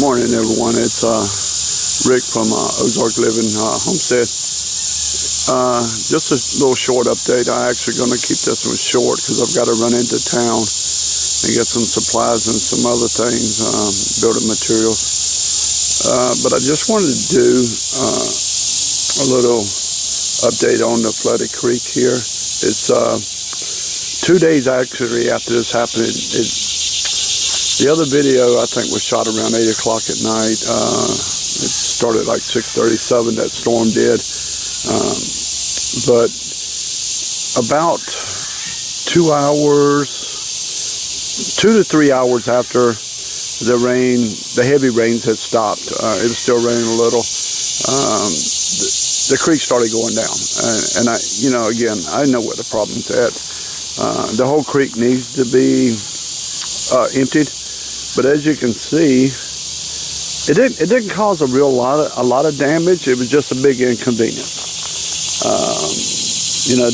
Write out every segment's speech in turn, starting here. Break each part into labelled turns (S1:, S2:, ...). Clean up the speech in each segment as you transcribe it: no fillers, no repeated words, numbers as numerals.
S1: morning, everyone. It's Rick from Ozark Living Homestead. Just a little short update. I'm actually going to keep this one short because I've got to run into town and get some supplies and some other things, building materials. But I just wanted to do a little update on the flooded creek here. It's 2 days actually after this happened. The other video I think was shot around 8 o'clock at night. It started like 6:37, that storm did. But about 2 to 3 hours after the heavy rains had stopped, it was still raining a little, the creek started going down. And again, I know where the problem's at. The whole creek needs to be emptied. But as you can see, it didn't cause a lot of damage. It was just a big inconvenience.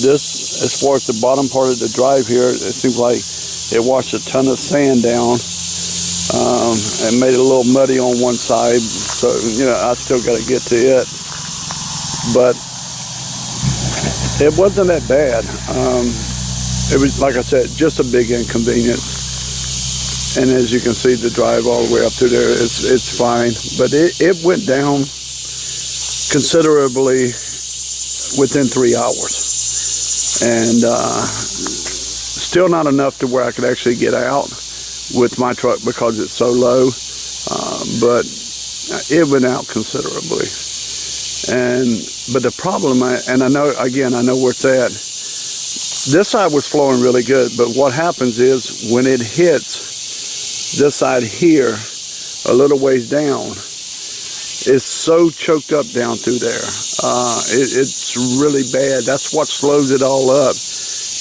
S1: This, as far as the bottom part of the drive here, it seems like it washed a ton of sand down and made it a little muddy on one side. So I still got to get to it, but it wasn't that bad. It was, like I said, just a big inconvenience. And as you can see, the drive all the way up through there, it's fine. But it went down considerably within 3 hours. And still not enough to where I could actually get out with my truck because it's so low. But it went out considerably. But the problem, and I know where it's at. This side was flowing really good, but what happens is when it hits this side here, a little ways down, it's so choked up down through there. It's really bad. That's what slows it all up,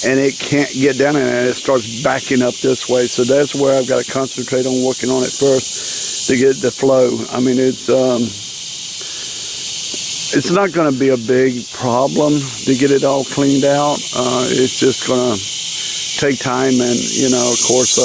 S1: and it can't get down in there. It starts backing up this way. So that's where I've got to concentrate on working on it first to get the flow. I mean, it's not going to be a big problem to get it all cleaned out. It's just going to take time, and of course,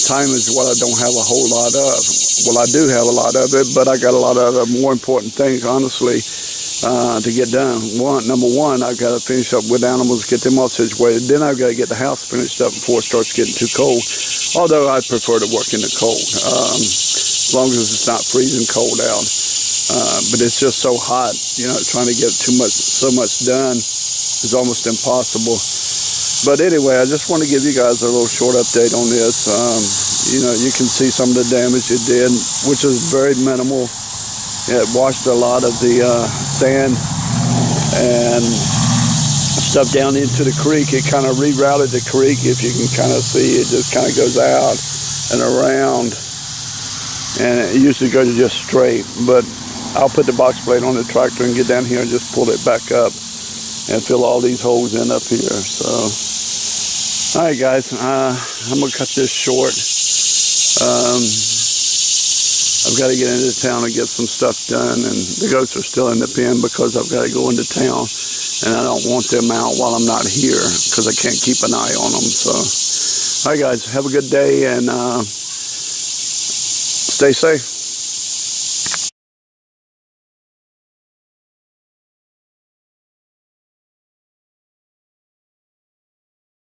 S1: time is what I don't have a whole lot of. Well, I do have a lot of it, but I got a lot of other more important things, honestly, to get done. Number one, I've got to finish up with animals, get them all situated. Then I've got to get the house finished up before it starts getting too cold. Although I prefer to work in the cold, as long as it's not freezing cold out. But it's just so hot, trying to get so much done is almost impossible. But anyway, I just want to give you guys a little short update on this. You can see some of the damage it did, which is very minimal. It washed a lot of the sand and stuff down into the creek. It kind of rerouted the creek, if you can kind of see. It just kind of goes out and around, and it usually goes just straight. But I'll put the box blade on the tractor and get down here and just pull it back up and fill all these holes in up here. So, all right, guys, I'm gonna cut this short. I've got to get into town and get some stuff done, and the goats are still in the pen because I've got to go into town, and I don't want them out while I'm not here because I can't keep an eye on them. So, all right, guys, have a good day and stay safe.